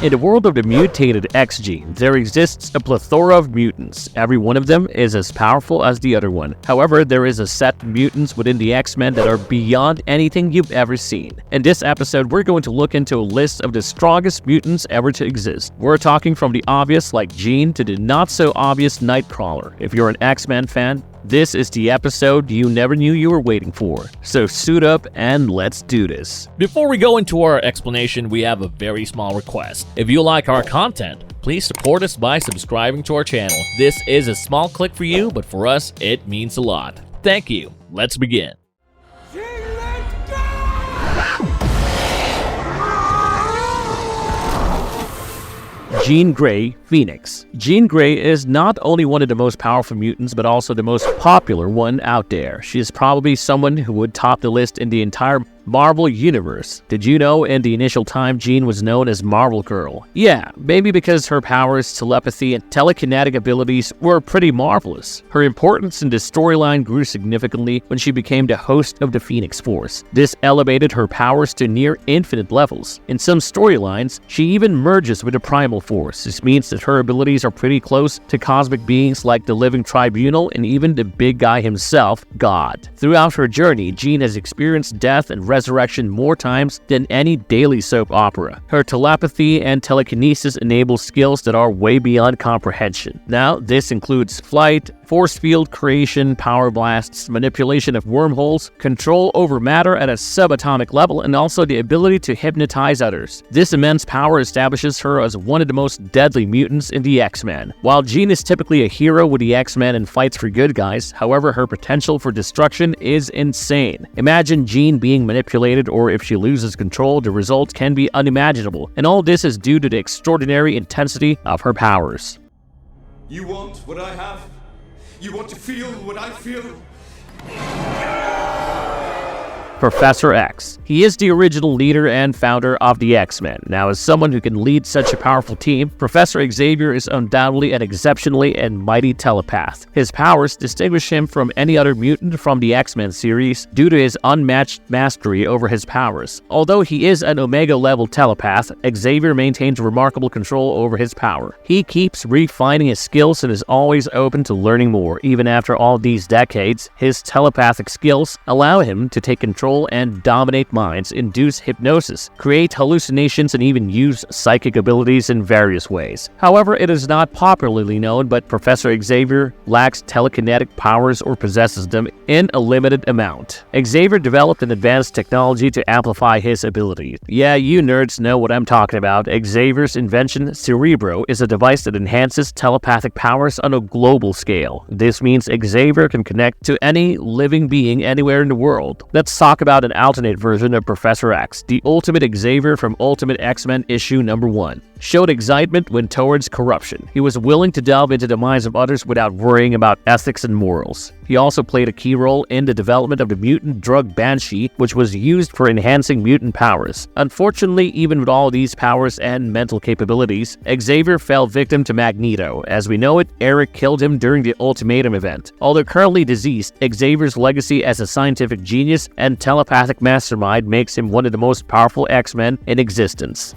In the world of the mutated X gene, there exists a plethora of mutants. Every one of them is as powerful as the other one. However, there is a set of mutants within the X-Men that are beyond anything you've ever seen. In this episode, we're going to look into a list of the strongest mutants ever to exist. We're talking from the obvious like Jean to the not-so-obvious Nightcrawler. If you're an X-Men fan, this is the episode you never knew you were waiting for. So suit up and let's do this. Before we go into our explanation, we have a very small request. If you like our content, please support us by subscribing to our channel. This is a small click for you, but for us, it means a lot. Thank you. Let's begin. Jean Grey, Phoenix. Jean Grey is not only one of the most powerful mutants, but also the most popular one out there. She is probably someone who would top the list in the entire Marvel Universe. Did you know in the initial time Jean was known as Marvel Girl? Yeah, maybe because her powers, telepathy, and telekinetic abilities were pretty marvelous. Her importance in the storyline grew significantly when she became the host of the Phoenix Force. This elevated her powers to near infinite levels. In some storylines, she even merges with the Primal Force. This means that her abilities are pretty close to cosmic beings like the Living Tribunal and even the big guy himself, God. Throughout her journey, Jean has experienced death and resurrection more times than any daily soap opera. Her telepathy and telekinesis enable skills that are way beyond comprehension. Now, this includes flight, force field creation, power blasts, manipulation of wormholes, control over matter at a subatomic level, and also the ability to hypnotize others. This immense power establishes her as one of the most deadly mutants in the X-Men. While Jean is typically a hero with the X-Men and fights for good guys, however, her potential for destruction is insane. Imagine Jean being manipulated, or if she loses control, the results can be unimaginable, and all this is due to the extraordinary intensity of her powers. You want what I have? You want to feel what I feel? Professor X. He is the original leader and founder of the X-Men. Now, as someone who can lead such a powerful team, Professor Xavier is undoubtedly an exceptionally and mighty telepath. His powers distinguish him from any other mutant from the X-Men series due to his unmatched mastery over his powers. Although he is an Omega-level telepath, Xavier maintains remarkable control over his power. He keeps refining his skills and is always open to learning more. Even after all these decades, his telepathic skills allow him to take control and dominate minds, induce hypnosis, create hallucinations, and even use psychic abilities in various ways. However, it is not popularly known, but Professor Xavier lacks telekinetic powers or possesses them in a limited amount. Xavier developed an advanced technology to amplify his abilities. Yeah, you nerds know what I'm talking about. Xavier's invention, Cerebro, is a device that enhances telepathic powers on a global scale. This means Xavier can connect to any living being anywhere in the world. Let's talk about an alternate version of Professor X. The Ultimate Xavier from Ultimate X-Men issue number 1 showed excitement when towards corruption. He was willing to delve into the minds of others without worrying about ethics and morals. He also played a key role in the development of the mutant drug Banshee, which was used for enhancing mutant powers. Unfortunately, even with all these powers and mental capabilities, Xavier fell victim to Magneto. As we know it, Eric killed him during the Ultimatum event. Although currently deceased, Xavier's legacy as a scientific genius and telepathic mastermind makes him one of the most powerful X-Men in existence.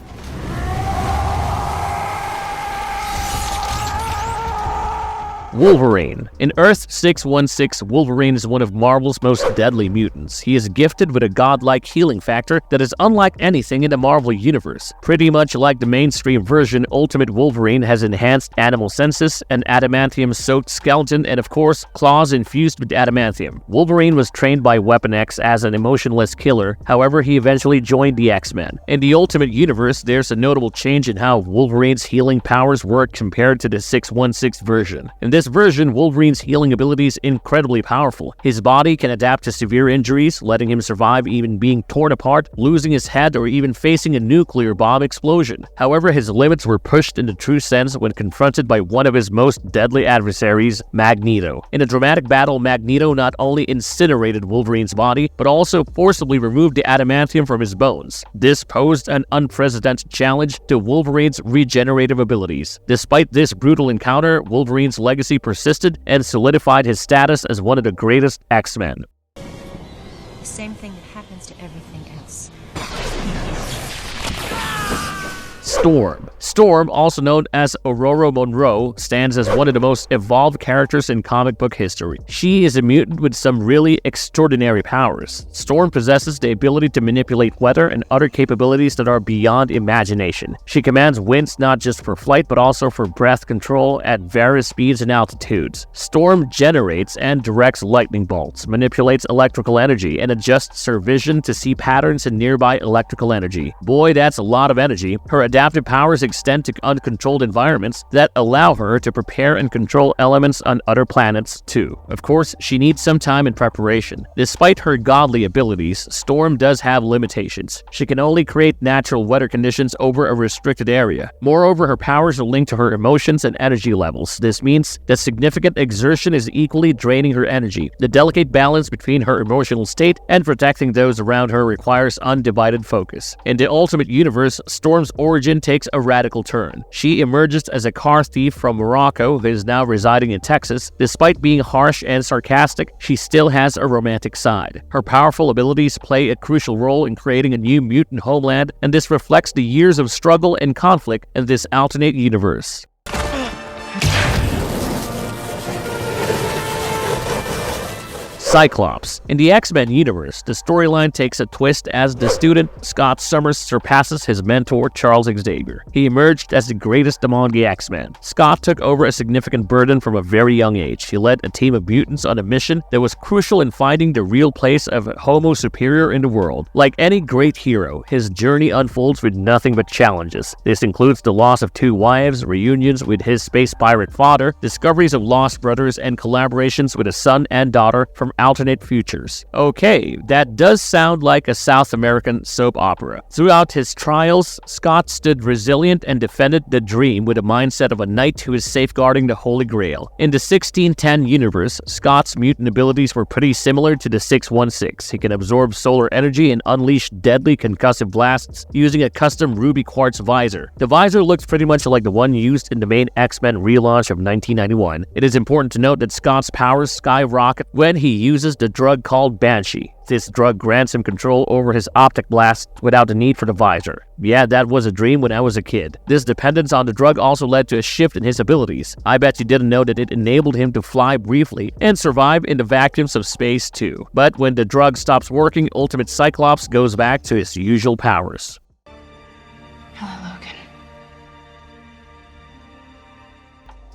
Wolverine. In Earth 616, Wolverine is one of Marvel's most deadly mutants. He is gifted with a godlike healing factor that is unlike anything in the Marvel Universe. Pretty much like the mainstream version, Ultimate Wolverine has enhanced animal senses, an adamantium-soaked skeleton, and of course, claws infused with adamantium. Wolverine was trained by Weapon X as an emotionless killer, however, he eventually joined the X-Men. In the Ultimate Universe, there's a notable change in how Wolverine's healing powers work compared to the 616 version. In this version, Wolverine's healing ability is incredibly powerful. His body can adapt to severe injuries, letting him survive even being torn apart, losing his head, or even facing a nuclear bomb explosion. However, his limits were pushed in the true sense when confronted by one of his most deadly adversaries, Magneto. In a dramatic battle, Magneto not only incinerated Wolverine's body, but also forcibly removed the adamantium from his bones. This posed an unprecedented challenge to Wolverine's regenerative abilities. Despite this brutal encounter, Wolverine's legacy persisted and solidified his status as one of the greatest X-Men. The same thing that happens to everything else. Storm. Storm, also known as Aurora Monroe, stands as one of the most evolved characters in comic book history. She is a mutant with some really extraordinary powers. Storm possesses the ability to manipulate weather and other capabilities that are beyond imagination. She commands winds not just for flight but also for breath control at various speeds and altitudes. Storm generates and directs lightning bolts, manipulates electrical energy, and adjusts her vision to see patterns in nearby electrical energy. Boy, that's a lot of energy. Her adaptive powers extend to uncontrolled environments that allow her to prepare and control elements on other planets too. Of course, she needs some time and preparation. Despite her godly abilities, Storm does have limitations. She can only create natural weather conditions over a restricted area. Moreover, her powers are linked to her emotions and energy levels. This means that significant exertion is equally draining her energy. The delicate balance between her emotional state and protecting those around her requires undivided focus. In the Ultimate Universe, Storm's origin takes a radical turn. She emerges as a car thief from Morocco who is now residing in Texas. Despite being harsh and sarcastic, she still has a romantic side. Her powerful abilities play a crucial role in creating a new mutant homeland, and this reflects the years of struggle and conflict in this alternate universe. Cyclops. In the X-Men universe, the storyline takes a twist as the student, Scott Summers, surpasses his mentor, Charles Xavier. He emerged as the greatest among the X-Men. Scott took over a significant burden from a very young age. He led a team of mutants on a mission that was crucial in finding the real place of Homo Superior in the world. Like any great hero, his journey unfolds with nothing but challenges. This includes the loss of 2 wives, reunions with his space pirate father, discoveries of lost brothers, and collaborations with a son and daughter from alternate futures. Okay, that does sound like a South American soap opera. Throughout his trials, Scott stood resilient and defended the dream with a mindset of a knight who is safeguarding the Holy Grail. In the 1610 universe, Scott's mutant abilities were pretty similar to the 616. He can absorb solar energy and unleash deadly concussive blasts using a custom ruby quartz visor. The visor looks pretty much like the one used in the main X-Men relaunch of 1991. It is important to note that Scott's powers skyrocket when he uses the drug called Banshee. This drug grants him control over his optic blast without the need for the visor. Yeah, that was a dream when I was a kid. This dependence on the drug also led to a shift in his abilities. I bet you didn't know that it enabled him to fly briefly and survive in the vacuums of space too. But when the drug stops working, Ultimate Cyclops goes back to his usual powers.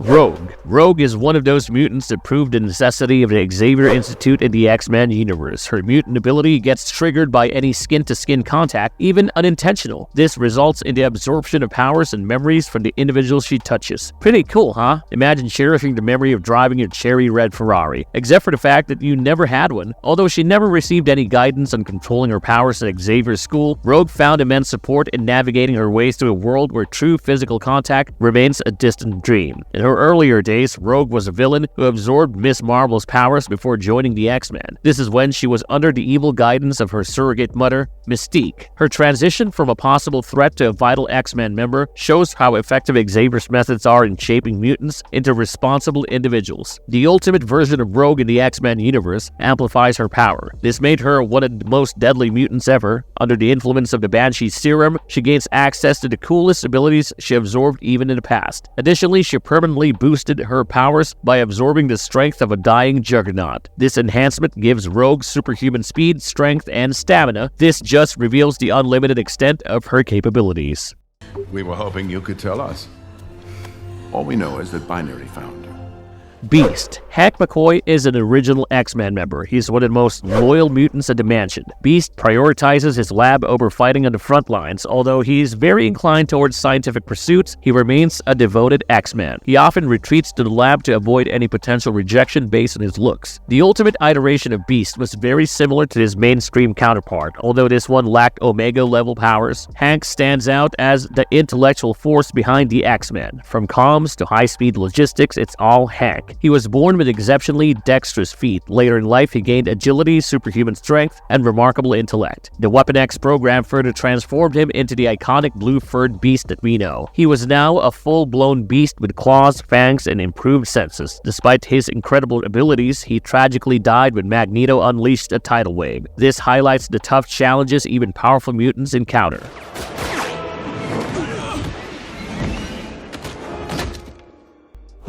Rogue. Rogue is one of those mutants that proved the necessity of the Xavier Institute in the X-Men universe. Her mutant ability gets triggered by any skin-to-skin contact, even unintentional. This results in the absorption of powers and memories from the individuals she touches. Pretty cool, huh? Imagine cherishing the memory of driving your cherry red Ferrari, except for the fact that you never had one. Although she never received any guidance on controlling her powers at Xavier's school, Rogue found immense support in navigating her ways through a world where true physical contact remains a distant dream. In her earlier days, Rogue was a villain who absorbed Ms. Marvel's powers before joining the X-Men. This is when she was under the evil guidance of her surrogate mother, Mystique. Her transition from a possible threat to a vital X-Men member shows how effective Xavier's methods are in shaping mutants into responsible individuals. The ultimate version of Rogue in the X-Men universe amplifies her power. This made her one of the most deadly mutants ever. Under the influence of the Banshee serum, she gains access to the coolest abilities she absorbed even in the past. Additionally, she permanently boosted her powers by absorbing the strength of a dying juggernaut. This enhancement gives Rogue superhuman speed, strength, and stamina. This just reveals the unlimited extent of her capabilities. We were hoping you could tell us. All we know is that Binary found her. Beast. Hank McCoy is an original X-Men member. He's one of the most loyal mutants at the mansion. Beast prioritizes his lab over fighting on the front lines. Although he's very inclined towards scientific pursuits, he remains a devoted X-Man. He often retreats to the lab to avoid any potential rejection based on his looks. The ultimate iteration of Beast was very similar to his mainstream counterpart. Although this one lacked Omega-level powers, Hank stands out as the intellectual force behind the X-Men. From comms to high-speed logistics, it's all Hank. He was born with exceptionally dexterous feet. Later in life, he gained agility, superhuman strength, and remarkable intellect. The Weapon X program further transformed him into the iconic blue-furred beast that we know. He was now a full-blown beast with claws, fangs, and improved senses. Despite his incredible abilities, he tragically died when Magneto unleashed a tidal wave. This highlights the tough challenges even powerful mutants encounter.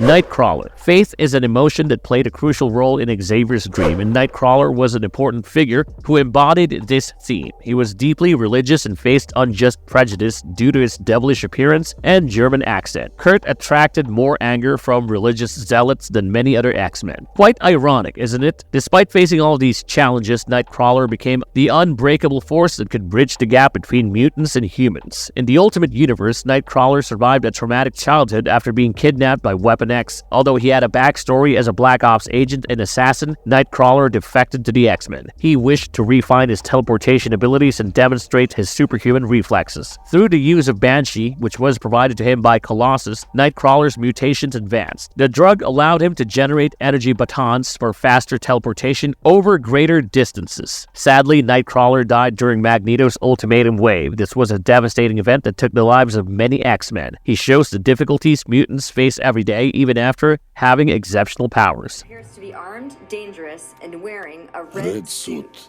Nightcrawler. Faith is an emotion that played a crucial role in Xavier's dream, and Nightcrawler was an important figure who embodied this theme. He was deeply religious and faced unjust prejudice due to his devilish appearance and German accent. Kurt attracted more anger from religious zealots than many other X-Men. Quite ironic, isn't it? Despite facing all these challenges, Nightcrawler became the unbreakable force that could bridge the gap between mutants and humans. In the Ultimate Universe, Nightcrawler survived a traumatic childhood after being kidnapped by Weapon X. Although he had a backstory as a Black Ops agent and assassin, Nightcrawler defected to the X-Men. He wished to refine his teleportation abilities and demonstrate his superhuman reflexes. Through the use of Banshee, which was provided to him by Colossus, Nightcrawler's mutations advanced. The drug allowed him to generate energy batons for faster teleportation over greater distances. Sadly, Nightcrawler died during Magneto's ultimatum wave. This was a devastating event that took the lives of many X-Men. He shows the difficulties mutants face every day, even after having exceptional powers. Appears to be armed, dangerous, and wearing a red suit.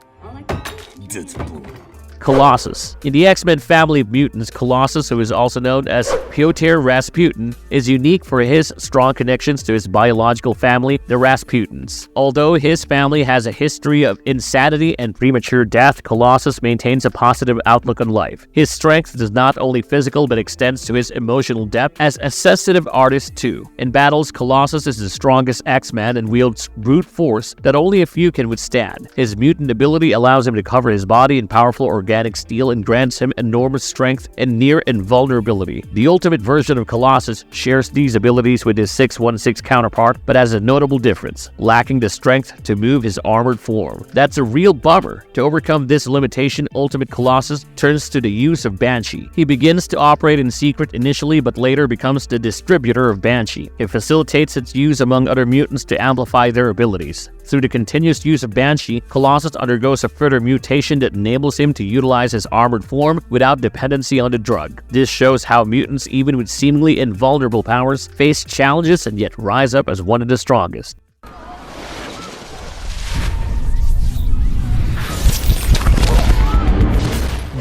Colossus. In the X-Men family of mutants, Colossus, who is also known as Piotr Rasputin, is unique for his strong connections to his biological family, the Rasputins. Although his family has a history of insanity and premature death, Colossus maintains a positive outlook on life. His strength is not only physical but extends to his emotional depth as a sensitive artist too. In battles, Colossus is the strongest X-Man and wields brute force that only a few can withstand. His mutant ability allows him to cover his body in powerful organic steel and grants him enormous strength and near invulnerability. The ultimate version of Colossus shares these abilities with his 616 counterpart, but has a notable difference, lacking the strength to move his armored form. That's a real bummer. To overcome this limitation, Ultimate Colossus turns to the use of Banshee. He begins to operate in secret initially, but later becomes the distributor of Banshee. It facilitates its use among other mutants to amplify their abilities. Through the continuous use of Banshee, Colossus undergoes a further mutation that enables him to utilize his armored form without dependency on the drug. This shows how mutants, even with seemingly invulnerable powers, face challenges and yet rise up as one of the strongest.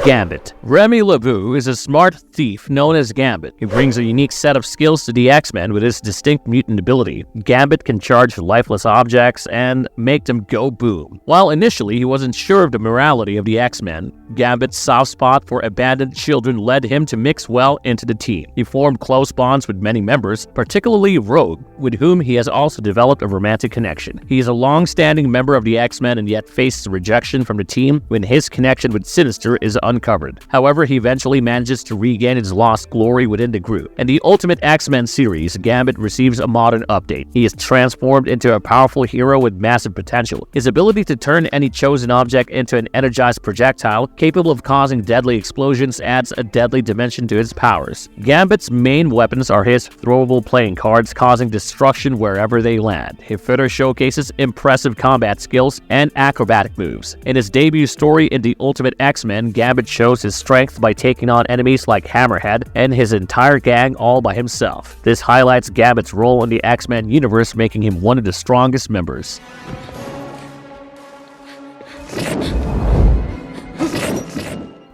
Gambit. Remy LeBeau is a smart thief known as Gambit. He brings a unique set of skills to the X-Men with his distinct mutant ability. Gambit can charge lifeless objects and make them go boom. While initially he wasn't sure of the morality of the X-Men, Gambit's soft spot for abandoned children led him to mix well into the team. He formed close bonds with many members, particularly Rogue, with whom he has also developed a romantic connection. He is a long-standing member of the X-Men and yet faces rejection from the team when his connection with Sinister is uncovered. However, he eventually manages to regain his lost glory within the group. In the Ultimate X-Men series, Gambit receives a modern update. He is transformed into a powerful hero with massive potential. His ability to turn any chosen object into an energized projectile capable of causing deadly explosions adds a deadly dimension to his powers. Gambit's main weapons are his throwable playing cards, causing destruction wherever they land. He further showcases impressive combat skills and acrobatic moves. In his debut story in the Ultimate X-Men, Gambit shows his strength by taking on enemies like Hammerhead and his entire gang all by himself. This highlights Gambit's role in the X-Men universe, making him one of the strongest members.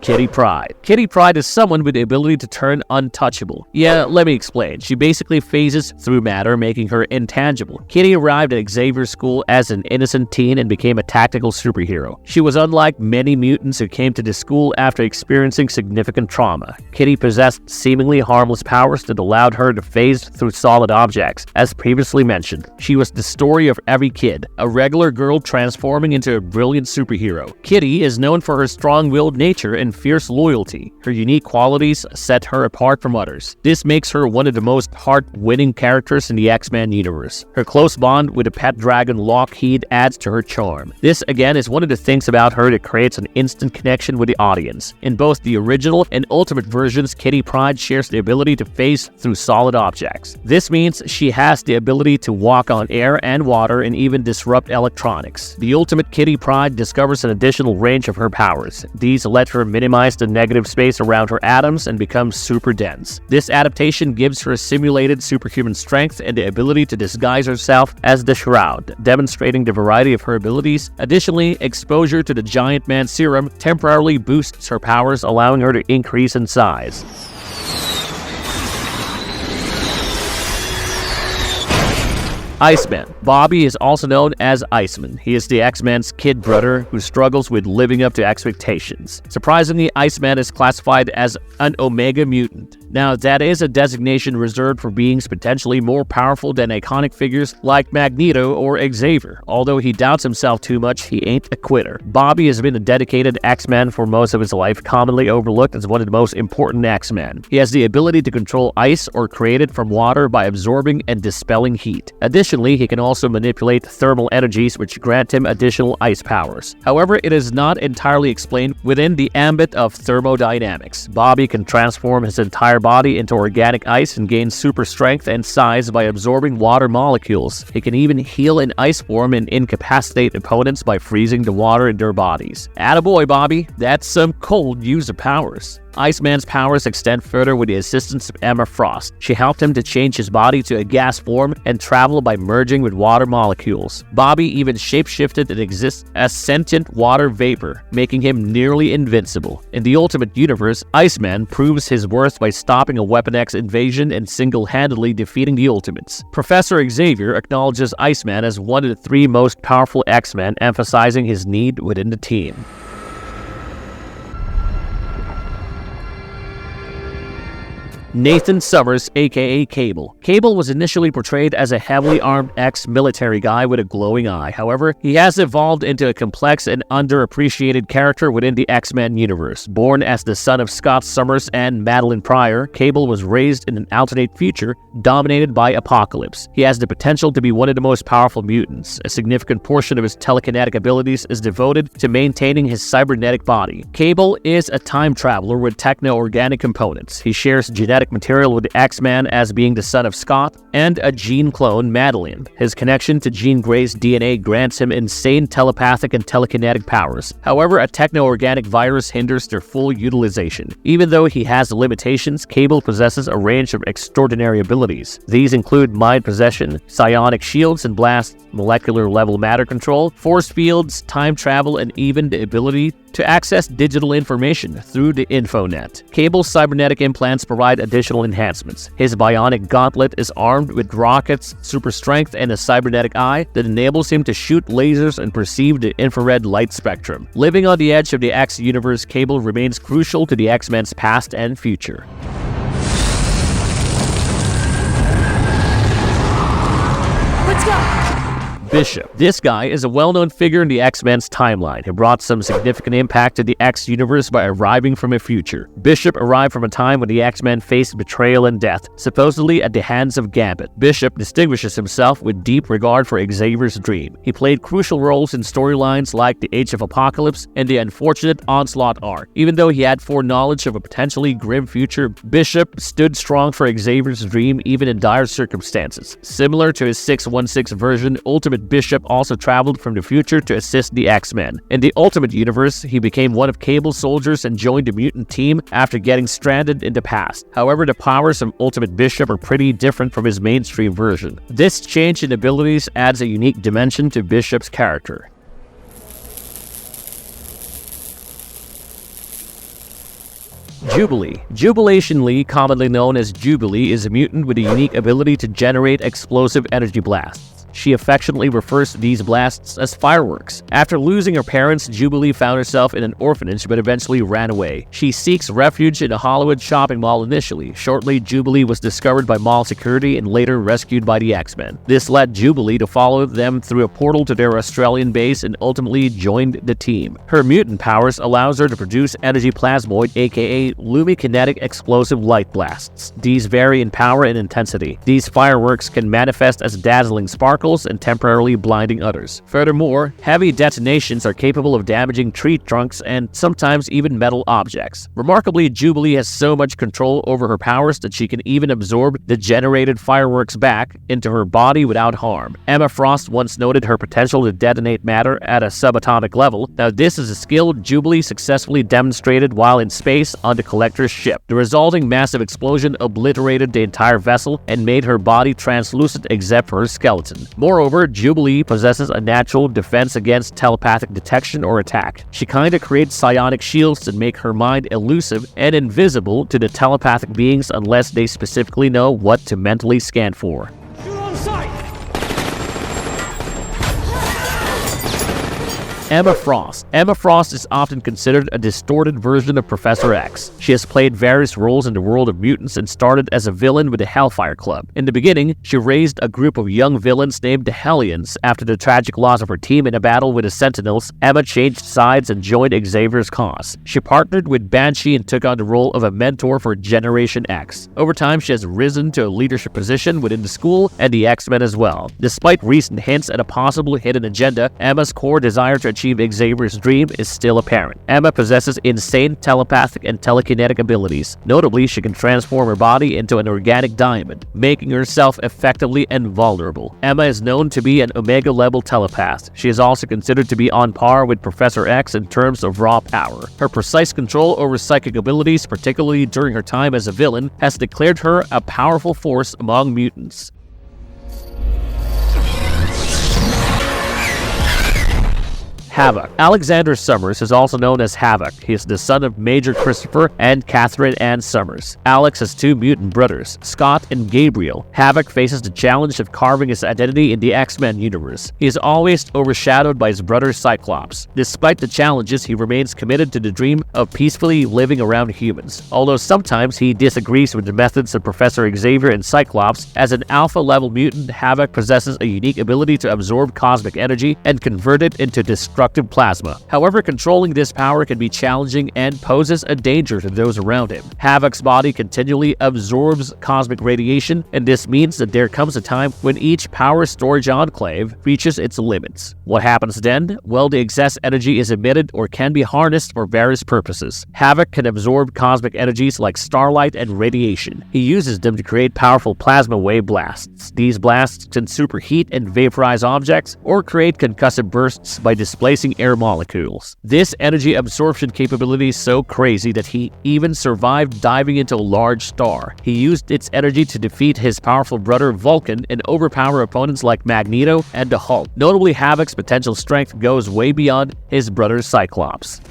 Kitty Pryde. Kitty Pryde is someone with the ability to turn untouchable. Yeah, let me explain. She basically phases through matter, making her intangible. Kitty arrived at Xavier's school as an innocent teen and became a tactical superhero. She was unlike many mutants who came to the school after experiencing significant trauma. Kitty possessed seemingly harmless powers that allowed her to phase through solid objects. As previously mentioned, she was the story of every kid, a regular girl transforming into a brilliant superhero. Kitty is known for her strong-willed nature and fierce loyalty. Her unique qualities set her apart from others. This makes her one of the most heart-winning characters in the X-Men universe. Her close bond with the pet dragon Lockheed adds to her charm. This again is one of the things about her that creates an instant connection with the audience. In both the original and Ultimate versions, Kitty Pryde shares the ability to phase through solid objects. This means she has the ability to walk on air and water and even disrupt electronics. The Ultimate Kitty Pryde discovers an additional range of her powers. These let her minimize the negative space around her atoms and become super dense. This adaptation gives her simulated superhuman strength and the ability to disguise herself as the Shroud, demonstrating the variety of her abilities. Additionally, exposure to the Giant Man serum temporarily boosts her powers, allowing her to increase in size. Iceman. Bobby is also known as Iceman. He is the X-Men's kid brother who struggles with living up to expectations. Surprisingly, Iceman is classified as an Omega mutant. Now, that is a designation reserved for beings potentially more powerful than iconic figures like Magneto or Xavier. Although he doubts himself too much, he ain't a quitter. Bobby has been a dedicated X-Man for most of his life, commonly overlooked as one of the most important X-Men. He has the ability to control ice or create it from water by absorbing and dispelling heat. Additionally, he can also manipulate thermal energies which grant him additional ice powers. However, it is not entirely explained within the ambit of thermodynamics. Bobby can transform his entire body into organic ice and gain super strength and size by absorbing water molecules. He can even heal in ice form and incapacitate opponents by freezing the water in their bodies. Attaboy, Bobby. That's some cold use of powers. Iceman's powers extend further with the assistance of Emma Frost. She helped him to change his body to a gas form and travel by merging with water molecules. Bobby even shapeshifted and exists as sentient water vapor, making him nearly invincible. In the Ultimate Universe, Iceman proves his worth by stopping a Weapon X invasion and single-handedly defeating the Ultimates. Professor Xavier acknowledges Iceman as one of the 3 most powerful X-Men, emphasizing his need within the team. Nathan Summers, aka Cable. Cable was initially portrayed as a heavily armed ex-military guy with a glowing eye. However, he has evolved into a complex and underappreciated character within the X-Men universe. Born as the son of Scott Summers and Madeline Pryor, Cable was raised in an alternate future dominated by Apocalypse. He has the potential to be one of the most powerful mutants. A significant portion of his telekinetic abilities is devoted to maintaining his cybernetic body. Cable is a time traveler with techno-organic components. He shares genetic material with the X-Man as being the son of Scott and a gene clone, Madeline. His connection to Jean Grey's DNA grants him insane telepathic and telekinetic powers. However, a techno-organic virus hinders their full utilization. Even though he has limitations, Cable possesses a range of extraordinary abilities. These include mind possession, psionic shields and blasts, molecular level matter control, force fields, time travel, and even the ability to access digital information through the InfoNet. Cable's cybernetic implants provide additional enhancements. His bionic gauntlet is armed with rockets, super strength, and a cybernetic eye that enables him to shoot lasers and perceive the infrared light spectrum. Living on the edge of the X universe, Cable remains crucial to the X-Men's past and future. Let's go! Bishop. This guy is a well-known figure in the X-Men's timeline. He brought some significant impact to the X universe by arriving from a future. Bishop arrived from a time when the X-Men faced betrayal and death, supposedly at the hands of Gambit. Bishop distinguishes himself with deep regard for Xavier's dream. He played crucial roles in storylines like the Age of Apocalypse and the Unfortunate Onslaught arc. Even though he had foreknowledge of a potentially grim future, Bishop stood strong for Xavier's dream even in dire circumstances. Similar to his 616 version, Ultimate Bishop also traveled from the future to assist the X-Men. In the Ultimate Universe, he became one of Cable's soldiers and joined the mutant team after getting stranded in the past. However, the powers of Ultimate Bishop are pretty different from his mainstream version. This change in abilities adds a unique dimension to Bishop's character. Jubilee. Jubilationally commonly known as Jubilee is a mutant with a unique ability to generate explosive energy blasts. She affectionately refers to these blasts as fireworks. After losing her parents, Jubilee found herself in an orphanage but eventually ran away. She seeks refuge in a Hollywood shopping mall initially. Shortly, Jubilee was discovered by mall security and later rescued by the X-Men. This led Jubilee to follow them through a portal to their Australian base and ultimately joined the team. Her mutant powers allows her to produce energy plasmoid, aka lumikinetic explosive light blasts. These vary in power and intensity. These fireworks can manifest as dazzling sparkles and temporarily blinding others. Furthermore, heavy detonations are capable of damaging tree trunks and sometimes even metal objects. Remarkably, Jubilee has so much control over her powers that she can even absorb the generated fireworks back into her body without harm. Emma Frost once noted her potential to detonate matter at a subatomic level. Now, this is a skill Jubilee successfully demonstrated while in space on the Collector's ship. The resulting massive explosion obliterated the entire vessel and made her body translucent except for her skeleton. Moreover, Jubilee possesses a natural defense against telepathic detection or attack. She kinda creates psionic shields that make her mind elusive and invisible to the telepathic beings unless they specifically know what to mentally scan for. Shoot on sight! Emma Frost. Emma Frost is often considered a distorted version of Professor X. She has played various roles in the world of mutants and started as a villain with the Hellfire Club. In the beginning, she raised a group of young villains named the Hellions. After the tragic loss of her team in a battle with the Sentinels, Emma changed sides and joined Xavier's cause. She partnered with Banshee and took on the role of a mentor for Generation X. Over time, she has risen to a leadership position within the school and the X-Men as well. Despite recent hints at a possible hidden agenda, Emma's core desire to achieve Xavier's dream is still apparent. Emma possesses insane telepathic and telekinetic abilities. Notably, she can transform her body into an organic diamond, making herself effectively invulnerable. Emma is known to be an Omega-level telepath. She is also considered to be on par with Professor X in terms of raw power. Her precise control over psychic abilities, particularly during her time as a villain, has declared her a powerful force among mutants. Havoc. Alexander Summers is also known as Havoc. He is the son of Major Christopher and Catherine Ann Summers. Alex has two mutant brothers, Scott and Gabriel. Havoc faces the challenge of carving his identity in the X-Men universe. He is always overshadowed by his brother Cyclops. Despite the challenges, he remains committed to the dream of peacefully living around humans. Although sometimes he disagrees with the methods of Professor Xavier and Cyclops, as an alpha-level mutant, Havoc possesses a unique ability to absorb cosmic energy and convert it into destructive plasma. However, controlling this power can be challenging and poses a danger to those around him. Havoc's body continually absorbs cosmic radiation, and this means that there comes a time when each power storage enclave reaches its limits. What happens then? Well, the excess energy is emitted or can be harnessed for various purposes. Havoc can absorb cosmic energies like starlight and radiation. He uses them to create powerful plasma wave blasts. These blasts can superheat and vaporize objects or create concussive bursts by displacing air molecules. This energy absorption capability is so crazy that he even survived diving into a large star. He used its energy to defeat his powerful brother Vulcan and overpower opponents like Magneto and the Hulk. Notably, Havoc's potential strength goes way beyond his brother Cyclops.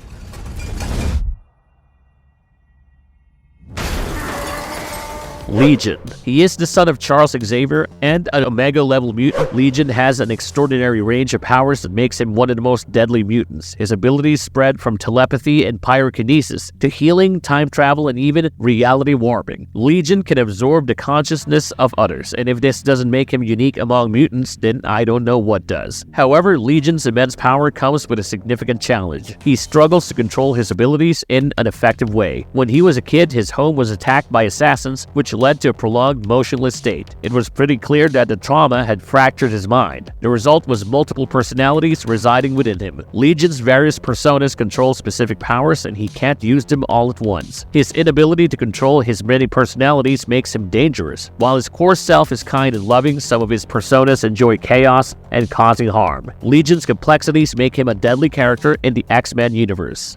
Legion. He is the son of Charles Xavier and an Omega-level mutant. Legion has an extraordinary range of powers that makes him one of the most deadly mutants. His abilities spread from telepathy and pyrokinesis to healing, time travel, and even reality warping. Legion can absorb the consciousness of others, and if this doesn't make him unique among mutants, then I don't know what does. However, Legion's immense power comes with a significant challenge. He struggles to control his abilities in an effective way. When he was a kid, his home was attacked by assassins, which led to a prolonged motionless state. It was pretty clear that the trauma had fractured his mind. The result was multiple personalities residing within him. Legion's various personas control specific powers, and he can't use them all at once. His inability to control his many personalities makes him dangerous. While his core self is kind and loving, some of his personas enjoy chaos and causing harm. Legion's complexities make him a deadly character in the X-Men universe.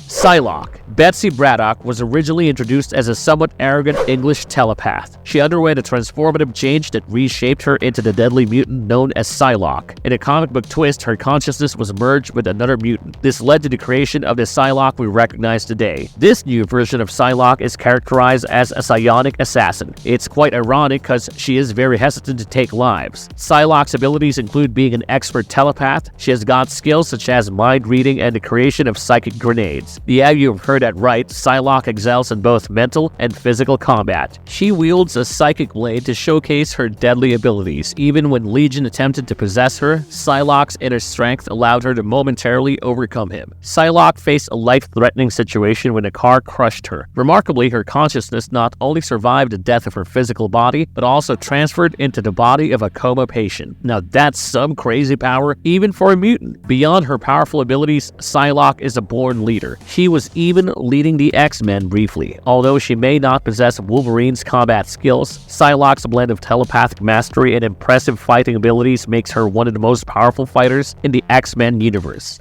Psylock. Betsy Braddock was originally introduced as a somewhat arrogant English telepath. She underwent a transformative change that reshaped her into the deadly mutant known as Psylock. In a comic book twist, her consciousness was merged with another mutant. This led to the creation of the Psylock we recognize today. This new version of Psylock is characterized as a psionic assassin. It's quite ironic because she is very hesitant to take lives. Psylock's abilities include being an expert telepath. She has got skills such as mind reading and the creation of psychic grenades. Yeah, you've heard that right. Psylock excels in both mental and physical combat. She wields a psychic blade to showcase her deadly abilities. Even when Legion attempted to possess her, Psylock's inner strength allowed her to momentarily overcome him. Psylock faced a life-threatening situation when a car crushed her. Remarkably, her consciousness not only survived the death of her physical body, but also transferred into the body of a coma patient. Now that's some crazy power, even for a mutant. Beyond her powerful abilities, Psylock is a born leader. She was even leading the X-Men briefly. Although she may not possess Wolverine's combat skills, Psylock's blend of telepathic mastery and impressive fighting abilities makes her one of the most powerful fighters in the X-Men universe.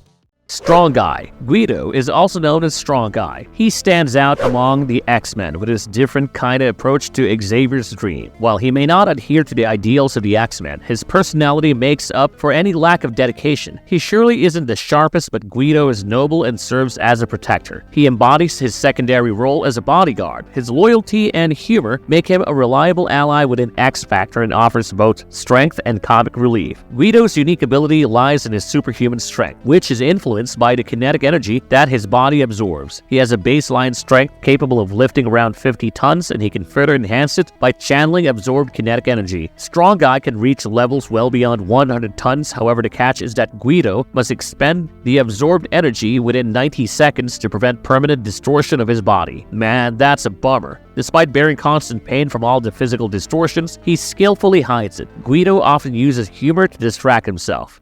Strong Guy. Guido is also known as Strong Guy. He stands out among the X-Men with his different kind of approach to Xavier's dream. While he may not adhere to the ideals of the X-Men, his personality makes up for any lack of dedication. He surely isn't the sharpest, but Guido is noble and serves as a protector. He embodies his secondary role as a bodyguard. His loyalty and humor make him a reliable ally with an X-factor and offers both strength and comic relief. Guido's unique ability lies in his superhuman strength, which is influenced by the kinetic energy that his body absorbs. He has a baseline strength capable of lifting around 50 tons, and he can further enhance it by channeling absorbed kinetic energy. Strong Guy can reach levels well beyond 100 tons, however the catch is that Guido must expend the absorbed energy within 90 seconds to prevent permanent distortion of his body. Man, that's a bummer. Despite bearing constant pain from all the physical distortions, he skillfully hides it. Guido often uses humor to distract himself.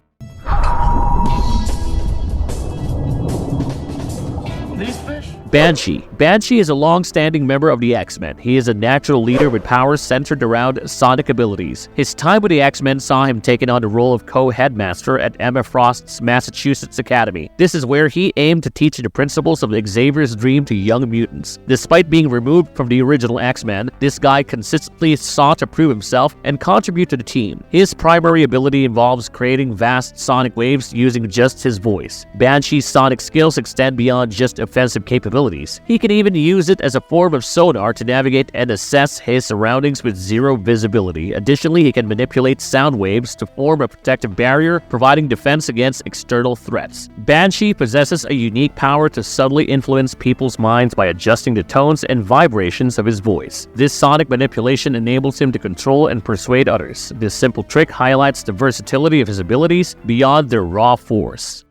Banshee. Banshee is a long-standing member of the X-Men. He is a natural leader with powers centered around sonic abilities. His time with the X-Men saw him taking on the role of co-headmaster at Emma Frost's Massachusetts Academy. This is where he aimed to teach the principles of Xavier's dream to young mutants. Despite being removed from the original X-Men, this guy consistently sought to prove himself and contribute to the team. His primary ability involves creating vast sonic waves using just his voice. Banshee's sonic skills extend beyond just offensive capabilities. He can even use it as a form of sonar to navigate and assess his surroundings with zero visibility. Additionally, he can manipulate sound waves to form a protective barrier, providing defense against external threats. Banshee possesses a unique power to subtly influence people's minds by adjusting the tones and vibrations of his voice. This sonic manipulation enables him to control and persuade others. This simple trick highlights the versatility of his abilities beyond their raw force.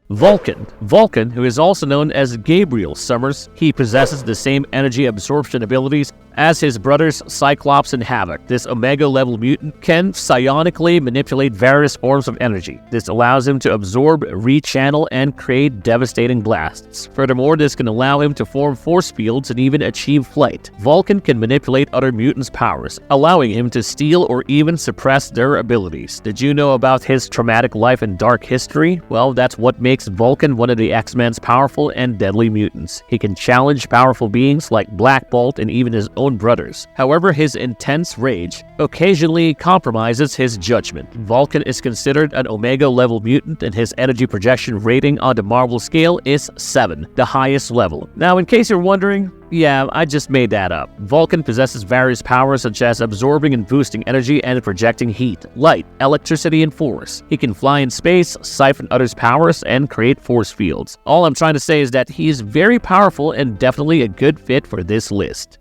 Vulcan. Vulcan, who is also known as Gabriel Summers, he possesses the same energy absorption abilities as his brothers Cyclops and Havoc. This Omega-level mutant can psionically manipulate various forms of energy. This allows him to absorb, rechannel, and create devastating blasts. Furthermore, this can allow him to form force fields and even achieve flight. Vulcan can manipulate other mutants' powers, allowing him to steal or even suppress their abilities. Did you know about his traumatic life and dark history? Well, that's what makes Vulcan one of the X-Men's powerful and deadly mutants. He can challenge powerful beings like Black Bolt and even his own brothers. However, his intense rage occasionally compromises his judgment. Vulcan is considered an Omega-level mutant, and his energy projection rating on the Marvel scale is 7, the highest level. Now, in case you're wondering, yeah, I just made that up. Vulcan possesses various powers such as absorbing and boosting energy and projecting heat, light, electricity, and force. He can fly in space, siphon others' powers, and create force fields. All I'm trying to say is that he is very powerful and definitely a good fit for this list.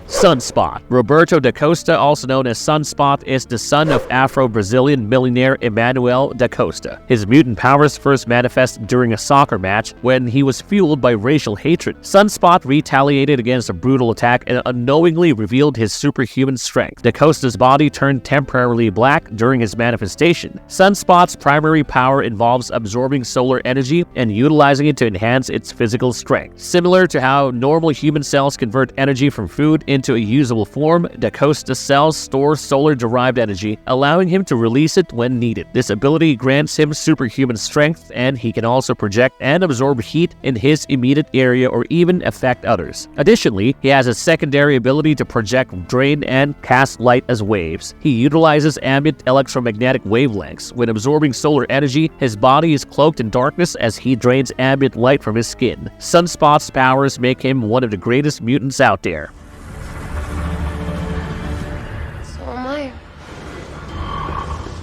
Sunspot. Roberto da Costa, also known as Sunspot, is the son of Afro-Brazilian millionaire Emmanuel da Costa. His mutant powers first manifested during a soccer match when he was fueled by racial hatred. Sunspot retaliated against a brutal attack and unknowingly revealed his superhuman strength. Da Costa's body turned temporarily black during his manifestation. Sunspot's primary power involves absorbing solar energy and utilizing it to enhance its physical strength. Similar to how normal human cells convert energy from food into a usable form, Da Costa's cells store solar-derived energy, allowing him to release it when needed. This ability grants him superhuman strength, and he can also project and absorb heat in his immediate area or even affect others. Additionally, he has a secondary ability to project, drain, and cast light as waves. He utilizes ambient electromagnetic wavelengths. When absorbing solar energy, his body is cloaked in darkness as he drains ambient light from his skin. Sunspot's powers make him one of the greatest mutants out there.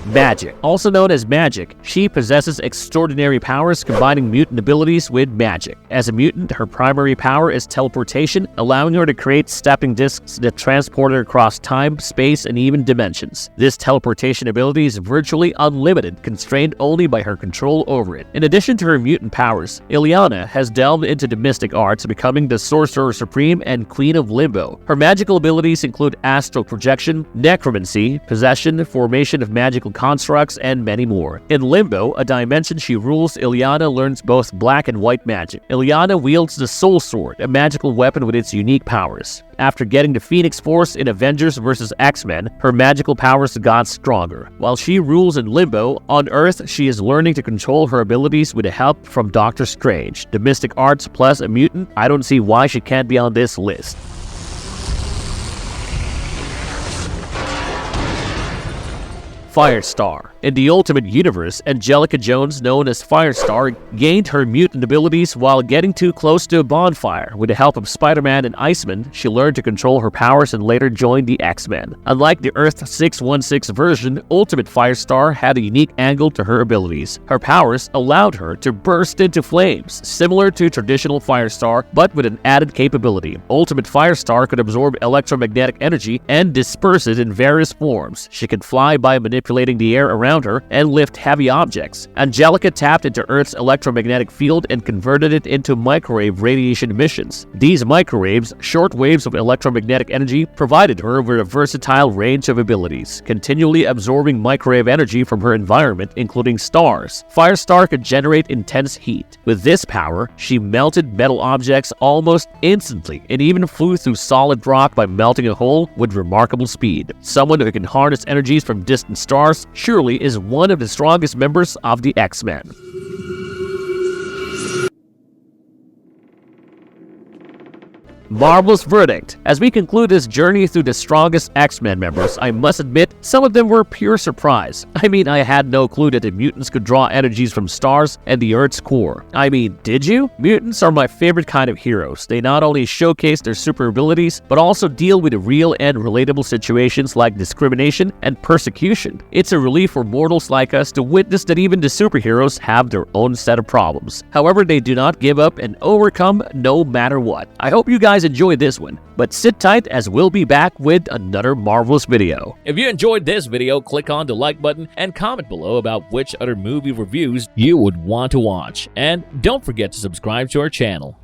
Magic. Also known as Magic, she possesses extraordinary powers combining mutant abilities with magic. As a mutant, her primary power is teleportation, allowing her to create stepping discs that transport her across time, space, and even dimensions. This teleportation ability is virtually unlimited, constrained only by her control over it. In addition to her mutant powers, Ilana has delved into the mystic arts, becoming the Sorcerer Supreme and Queen of Limbo. Her magical abilities include astral projection, necromancy, possession, formation of magical constructs, and many more. In Limbo, a dimension she rules, Ilana learns both black and white magic. Ilana wields the Soul Sword, a magical weapon with its unique powers. After getting the Phoenix Force in Avengers vs. X-Men, her magical powers got stronger. While she rules in Limbo, on Earth she is learning to control her abilities with the help from Doctor Strange. The mystic arts plus a mutant, I don't see why she can't be on this list. Firestar. In the Ultimate Universe, Angelica Jones, known as Firestar, gained her mutant abilities while getting too close to a bonfire. With the help of Spider-Man and Iceman, she learned to control her powers and later joined the X-Men. Unlike the Earth 616 version, Ultimate Firestar had a unique angle to her abilities. Her powers allowed her to burst into flames, similar to traditional Firestar, but with an added capability. Ultimate Firestar could absorb electromagnetic energy and disperse it in various forms. She could fly by manipulating the air around her and lift heavy objects. Angelica tapped into Earth's electromagnetic field and converted it into microwave radiation emissions. These microwaves, short waves of electromagnetic energy, provided her with a versatile range of abilities, continually absorbing microwave energy from her environment, including stars. Firestar could generate intense heat. With this power, she melted metal objects almost instantly and even flew through solid rock by melting a hole with remarkable speed. Someone who can harness energies from distant stars surely is one of the strongest members of the X-Men. Marvel's verdict. As we conclude this journey through the strongest X-Men members, I must admit, some of them were pure surprise. I mean, I had no clue that the mutants could draw energies from stars and the Earth's core. I mean, did you? Mutants are my favorite kind of heroes. They not only showcase their super abilities, but also deal with the real and relatable situations like discrimination and persecution. It's a relief for mortals like us to witness that even the superheroes have their own set of problems. However, they do not give up and overcome no matter what. I hope you guys enjoyed this one, but sit tight as we'll be back with another marvelous video. If you enjoyed this video, click on the like button and comment below about which other movie reviews you would want to watch. And don't forget to subscribe to our channel.